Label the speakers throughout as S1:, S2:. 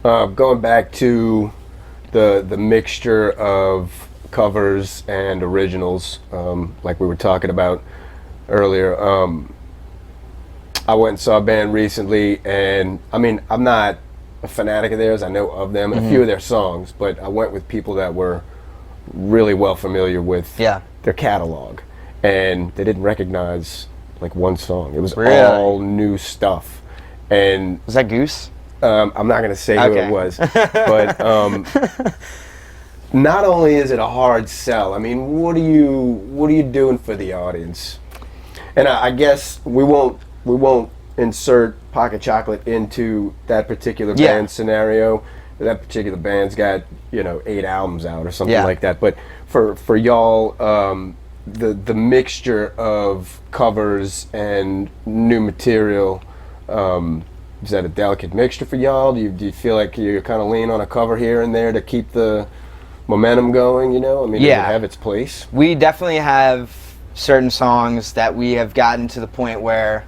S1: Going back to the mixture of covers and originals, like we were talking about earlier. I went and saw a band recently, and I mean, I'm not a fanatic of theirs. I know of them and a few of their songs, but I went with people that were really well familiar with their catalog, and they didn't recognize like one song. It was all new stuff. And
S2: was that Goose?
S1: I'm not going to say who it was, but not only is it a hard sell, I mean, what are you doing for the audience? And I guess we won't insert Pocket Chocolate into that particular band scenario. That particular band's got 8 albums out or something like that. But for y'all, the mixture of covers and new material, is that a delicate mixture for y'all? Do you feel like you kind of lean on a cover here and there to keep the momentum going? I mean, does it have its place?
S2: We definitely have certain songs that we have gotten to the point where,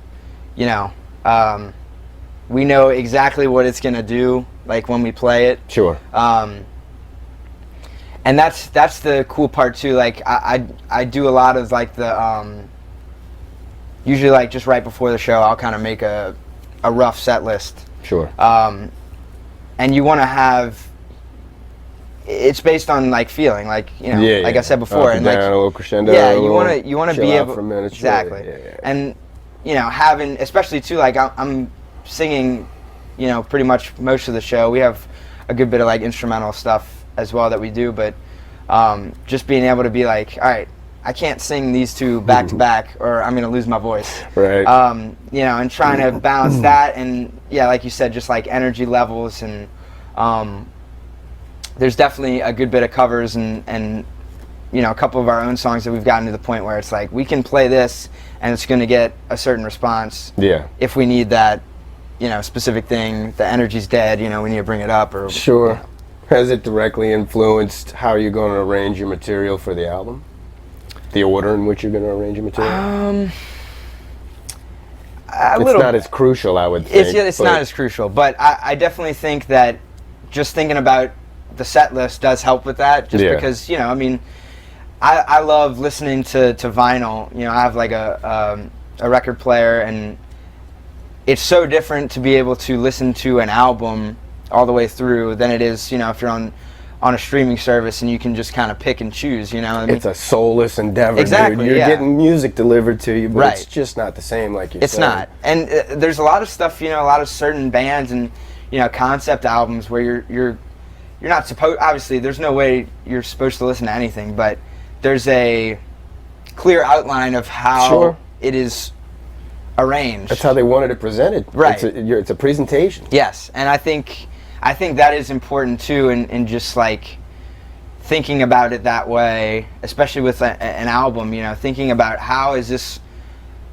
S2: we know exactly what it's gonna do, like when we play it.
S1: Sure.
S2: And that's the cool part too. Like I do a lot of like the usually like just right before the show, I'll kind of make a rough set list.
S1: Sure.
S2: And you want to have. It's based on like feeling, like like I said before,
S1: and
S2: like
S1: a little crescendo.
S2: Yeah, you want to be able
S1: for a minute,
S2: exactly,
S1: yeah.
S2: And having, especially too, like I'm singing, pretty much most of the show. We have a good bit of like instrumental stuff as well that we do, but just being able to be like, all right, I can't sing these two back to back, or I'm gonna lose my voice.
S1: Right.
S2: And trying to balance that, and like you said, just like energy levels and. There's definitely a good bit of covers and a couple of our own songs that we've gotten to the point where it's like we can play this and it's going to get a certain response.
S1: Yeah.
S2: If we need that, specific thing, the energy's dead. We need to bring it up. Or
S1: sure. Has it directly influenced how you're going to arrange your material for the album? The order in which you're going to arrange your material? It's not as crucial, I would think.
S2: It's not as crucial, but I definitely think that just thinking about the set list does help with that, just because I love listening to vinyl. I have like a record player, and it's so different to be able to listen to an album all the way through than it is if you're on a streaming service and you can just kind of pick and choose.
S1: It's a soulless endeavor.
S2: Exactly.
S1: Dude. You're getting music delivered to you, but it's just not the same, like you said.
S2: It's not, and there's a lot of stuff. A lot of certain bands and concept albums where you're not supposed, obviously there's no way you're supposed to listen to anything, but there's a clear outline of how it is arranged.
S1: That's how they wanted it presented.
S2: Right.
S1: It's a presentation.
S2: Yes, and I think that is important too, and just like thinking about it that way, especially with an album, thinking about how is this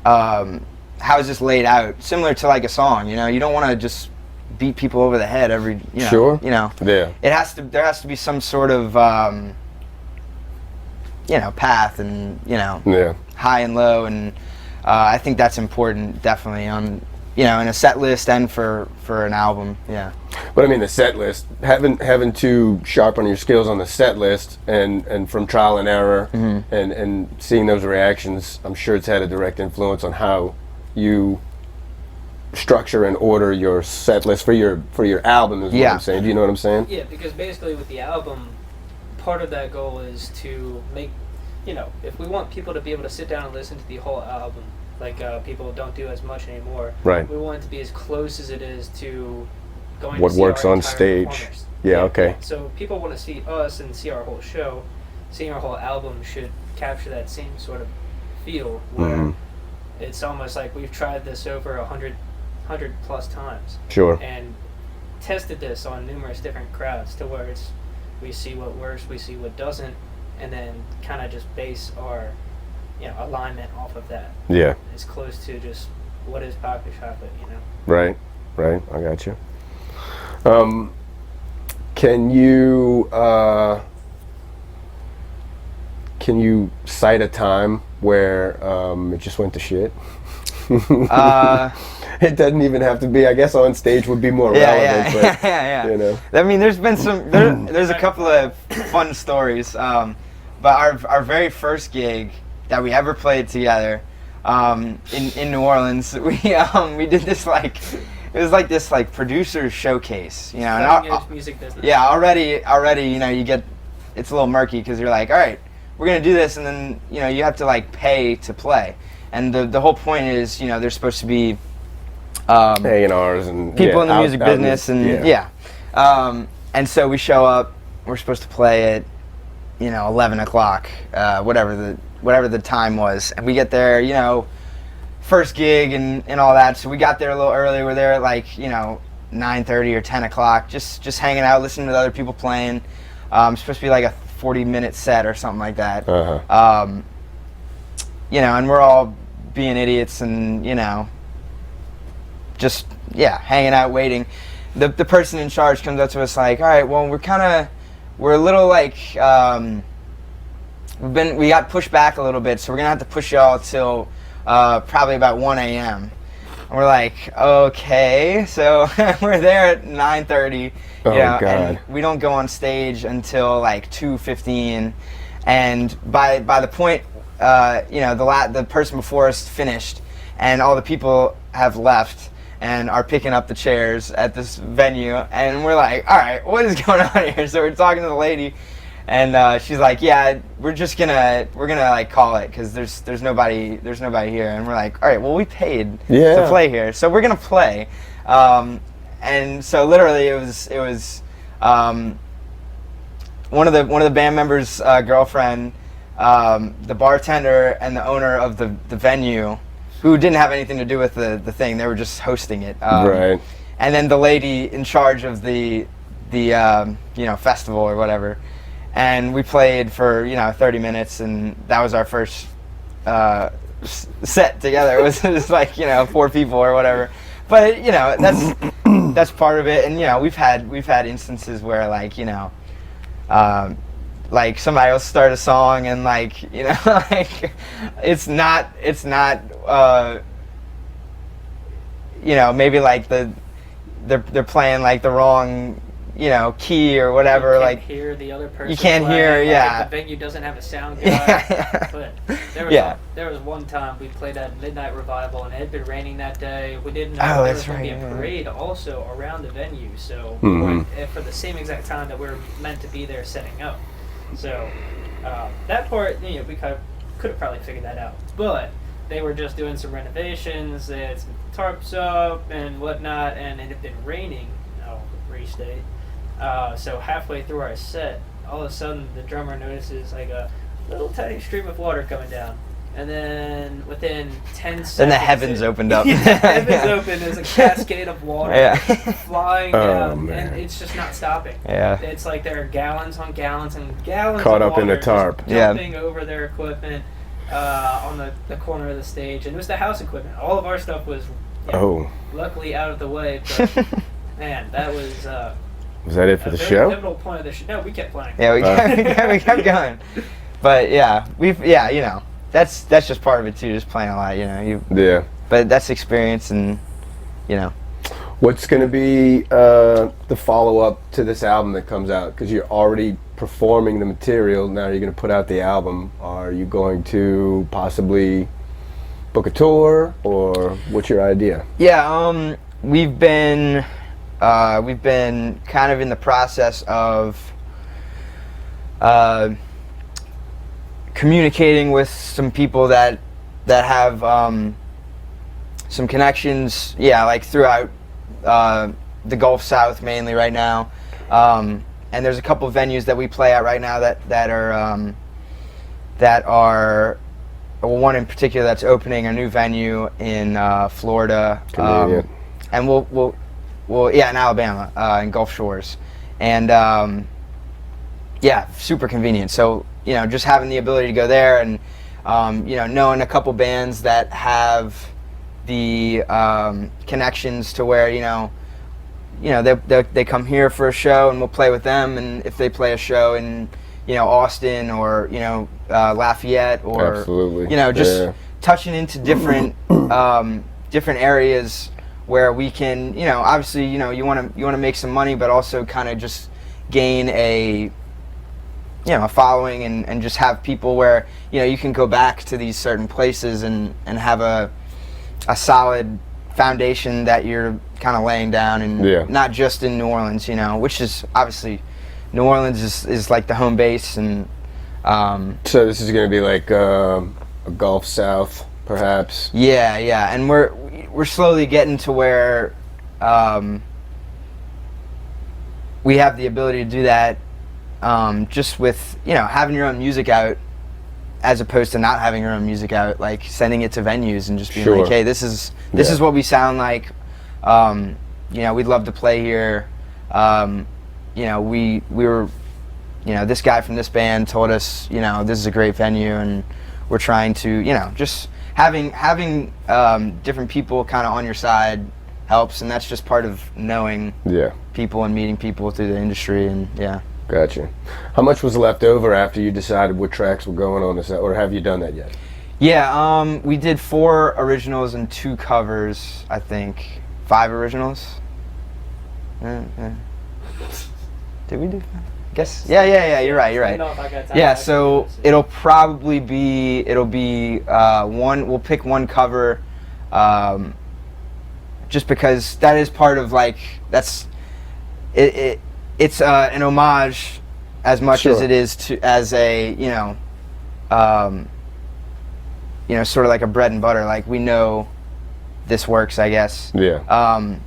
S2: laid out, similar to like a song. You don't want to just beat people over the head every
S1: Yeah.
S2: There has to be some sort of path and high and low, and I think that's important, definitely, on in a set list and for an album.
S1: But I mean, the set list, having to sharpen your skills on the set list and from trial and error, and seeing those reactions, I'm sure it's had a direct influence on how you structure and order your set list for your album, is what I'm saying. Do you know what I'm saying?
S3: Yeah, because basically with the album, part of that goal is to make, if we want people to be able to sit down and listen to the whole album, like people don't do as much anymore.
S1: Right.
S3: We want it to be as close as it is to going
S1: what
S3: to see
S1: works
S3: our
S1: on
S3: entire
S1: stage.
S3: performers.
S1: Yeah, okay.
S3: So people want to see us and see our whole show. Seeing our whole album should capture that same sort of feel where it's almost like we've tried this over 100 plus times.
S1: Sure.
S3: And tested this on numerous different crowds to where we see what works, we see what doesn't, and then kind of just base our alignment off of that.
S1: Yeah.
S3: As close to just what is Pocket Chocolate,
S1: Right. I got you. Can you cite a time where it just went to shit? it doesn't even have to be. I guess on stage would be more relevant. But,
S2: yeah.
S1: You know.
S2: I mean, there's been there's a couple of fun stories. But our very first gig that we ever played together in New Orleans, we did this it was like this producer showcase, you know.
S3: And music business.
S2: Yeah, already, you know, it's a little murky because you're like, all right, we're gonna do this, and then you know you have to pay to play, and the whole point is, you know, there's supposed to be
S1: A&Rs and
S2: people in the music business, and and so we show up, we're supposed to play at 11 o'clock, whatever the time was, and we get there, you know, first gig and all that, so we got there a little early. We're there at 9:30 or 10 o'clock, just hanging out, listening to other people playing. It's supposed to be a 40-minute set or something like that. You know, and we're all being idiots and, you know, just hanging out, waiting. The person in charge comes up to us all right, well, we're a little we got pushed back a little bit, so we're gonna have to push y'all till probably about 1 a.m. And we're like, okay, so we're there at 9:30.
S1: Oh, God.
S2: And we don't go on stage until 2:15, and by the point the person before us finished, and all the people have left and are picking up the chairs at this venue, and we're like, all right, what is going on here? So we're talking to the lady, and she's like, yeah, we're gonna call it because there's nobody here, and we're like, all right, well, we paid to play here, so we're gonna play. And so literally it was one of the band members' girlfriend, the bartender and the owner of the venue, who didn't have anything to do with the thing. They were just hosting it.
S1: Right.
S2: And then the lady in charge of the festival or whatever. And we played for 30 minutes, and that was our first set together. It was just 4 people or whatever. But that's part of it. And we've had instances where somebody will start a song and it's not maybe they're playing the wrong key or whatever.
S3: You can't hear the other person.
S2: You can't
S3: playing,
S2: hear.
S3: The venue doesn't have a sound guy. But there was one time we played at Midnight Revival, and it had been raining that day. We didn't know there was going to be a parade also around the venue. So for the same exact time that we were meant to be there setting up. So that part, we could have probably figured that out. But they were just doing some renovations. They had some tarps up and whatnot, and it had been raining. Restate. So halfway through our set, all of a sudden the drummer notices a little tiny stream of water coming down, and then within 10 seconds,
S2: then the heavens opened up.
S3: The heavens opened. There's a cascade of water flying down,
S1: man.
S3: and it's just not stopping.
S2: Yeah,
S3: it's there are gallons on gallons and gallons
S1: caught
S3: of
S1: up in the tarp,
S3: jumping over their equipment on the corner of the stage, and it was the house equipment. All of our stuff was luckily out of the way, but. Man, that was.
S1: Was that it for the show?
S3: Pivotal point of the show. No, we kept playing.
S2: Yeah, we kept going. But that's just part of it too. Just playing a lot, But that's experience, and
S1: What's going to be the follow-up to this album that comes out? Because you're already performing the material. Now you're going to put out the album. Are you going to possibly book a tour, or what's your idea?
S2: Yeah, we've been kind of in the process of communicating with some people that have some connections, throughout the Gulf South mainly right now, and there's a couple of venues that we play at right now that are one in particular that's opening a new venue in Florida, and in Alabama, in Gulf Shores, and super convenient. So just having the ability to go there, and knowing a couple bands that have the connections to where they come here for a show and we'll play with them, and if they play a show in Austin or Lafayette or
S1: absolutely,
S2: just touching into different different areas where we can, obviously, you want to make some money, but also kind of just gain a following and just have people where, you can go back to these certain places and have a solid foundation that you're kind of laying down, and not just in New Orleans, which is obviously New Orleans is like the home base, and
S1: so this is going to be like a Gulf South, perhaps.
S2: Yeah, and we're slowly getting to where we have the ability to do that, just with having your own music out, as opposed to not having your own music out, like sending it to venues and just being like, hey, this is what we sound like. We'd love to play here. We were, this guy from this band told us, this is a great venue, and we're trying to, just having different people kind of on your side helps, and that's just part of knowing people and meeting people through the industry, and
S1: Gotcha. How much was left over after you decided what tracks were going on this, or have you done that yet?
S2: Yeah, we did 4 originals and 2 covers, I think. 5 originals. Did we do 5? Guess. Yeah. You're right.
S3: I don't know if I got time.
S2: Yeah, so it'll be one. We'll pick one cover, just because that is part of that's it. It's an homage as much as it is as a sort of like a bread and butter. Like, we know this works, I guess.
S1: Yeah.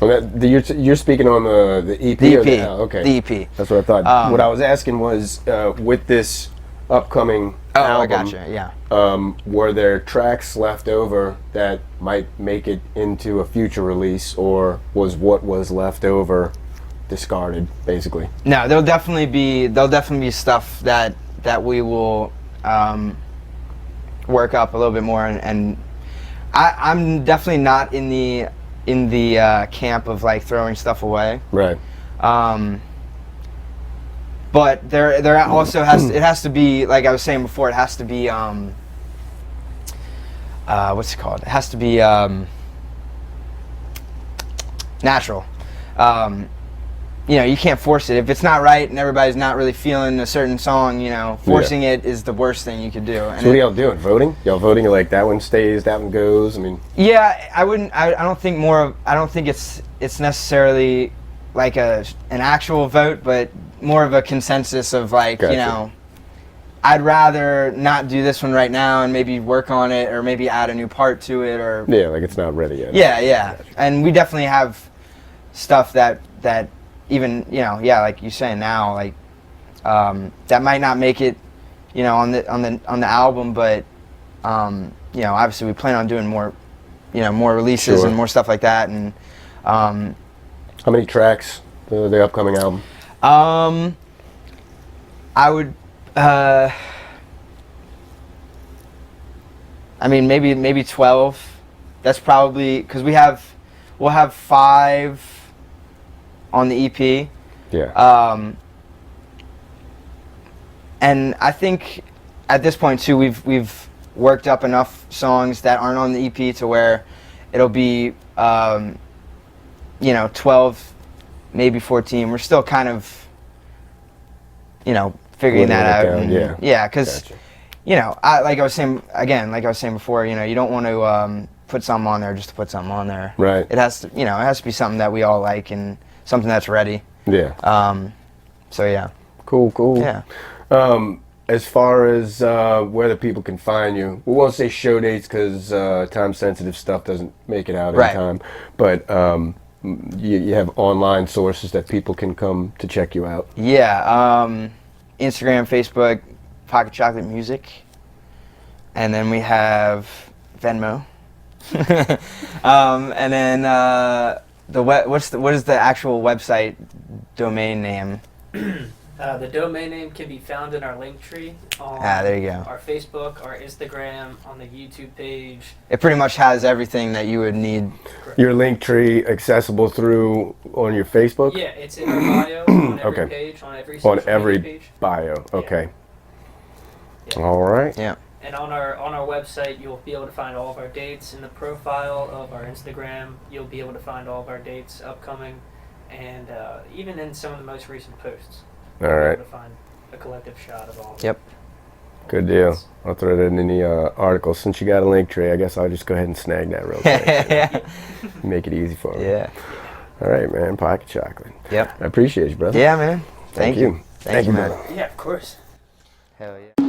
S1: You're speaking on the EP?
S2: The EP.
S1: Okay.
S2: The EP.
S1: That's what I thought. What I was asking was, with this upcoming album,
S2: I gotcha, yeah.
S1: Were there tracks left over that might make it into a future release, or was what was left over discarded, basically?
S2: No, there'll definitely be stuff that we will work up a little bit more, and I'm definitely not in the camp of throwing stuff away.
S1: Right.
S2: But there also has to be, like I was saying before, it has to be what's it called? It has to be natural. You can't force it. If it's not right and everybody's not really feeling a certain song, forcing it is the worst thing you could do. And
S1: so what are y'all doing? Voting? Y'all voting like that one stays, that one goes? I mean.
S2: Yeah, I wouldn't. I don't think it's necessarily like an actual vote, but more of a consensus of
S1: Gotcha.
S2: I'd rather not do this one right now and maybe work on it, or maybe add a new part to it, or
S1: it's not ready yet.
S2: Yeah.
S1: Gotcha.
S2: And we definitely have stuff that even like you're saying now, that might not make it on the album, but obviously we plan on doing more releases and more stuff like that. And
S1: how many tracks the upcoming album?
S2: I would maybe 12. That's probably because we'll have 5 on the EP.
S1: Yeah.
S2: And I think at this point too, we've worked up enough songs that aren't on the EP to where it'll be 12, maybe 14. We're still kind of figuring that out. Yeah, because like I was saying before, you don't want to put something on there just to put something on there.
S1: Right.
S2: It has to be something that we all like and something that's ready.
S1: Yeah.
S2: So yeah.
S1: Cool.
S2: Yeah.
S1: As far as where the people can find you, we won't say show dates because time-sensitive stuff doesn't make it out in time. But you have online sources that people can come to check you out.
S2: Yeah. Instagram, Facebook, Pocket Chocolate Music, and then we have Venmo. And then what is the actual website domain name?
S3: The domain name can be found in our link tree on
S2: there you go.
S3: Our Facebook, our Instagram, on the YouTube page.
S2: It pretty much has everything that you would need.
S3: Correct.
S1: Your link tree accessible on your Facebook?
S3: Yeah, it's in our bio on every
S1: Okay.
S3: page, on every social media page.
S1: Bio. Okay.
S3: Yeah.
S1: All right.
S2: Yeah.
S3: And on our website, you'll be able to find all of our dates. In the profile of our Instagram, you'll be able to find all of our dates upcoming, and even in some of the most recent posts.
S1: All
S3: You'll
S1: right.
S3: be able to find a collective shot of all.
S2: Yep.
S1: Good deal. I'll throw that in the article. Since you got a link tree, I guess I'll just go ahead and snag that real quick. Make it easy for me.
S2: Yeah.
S1: All right, man. Pocket chocolate.
S2: Yep.
S1: I appreciate you, brother.
S2: Yeah, man. Thank you.
S1: Thank you,
S2: man.
S1: brother.
S3: Yeah, of course.
S2: Hell yeah.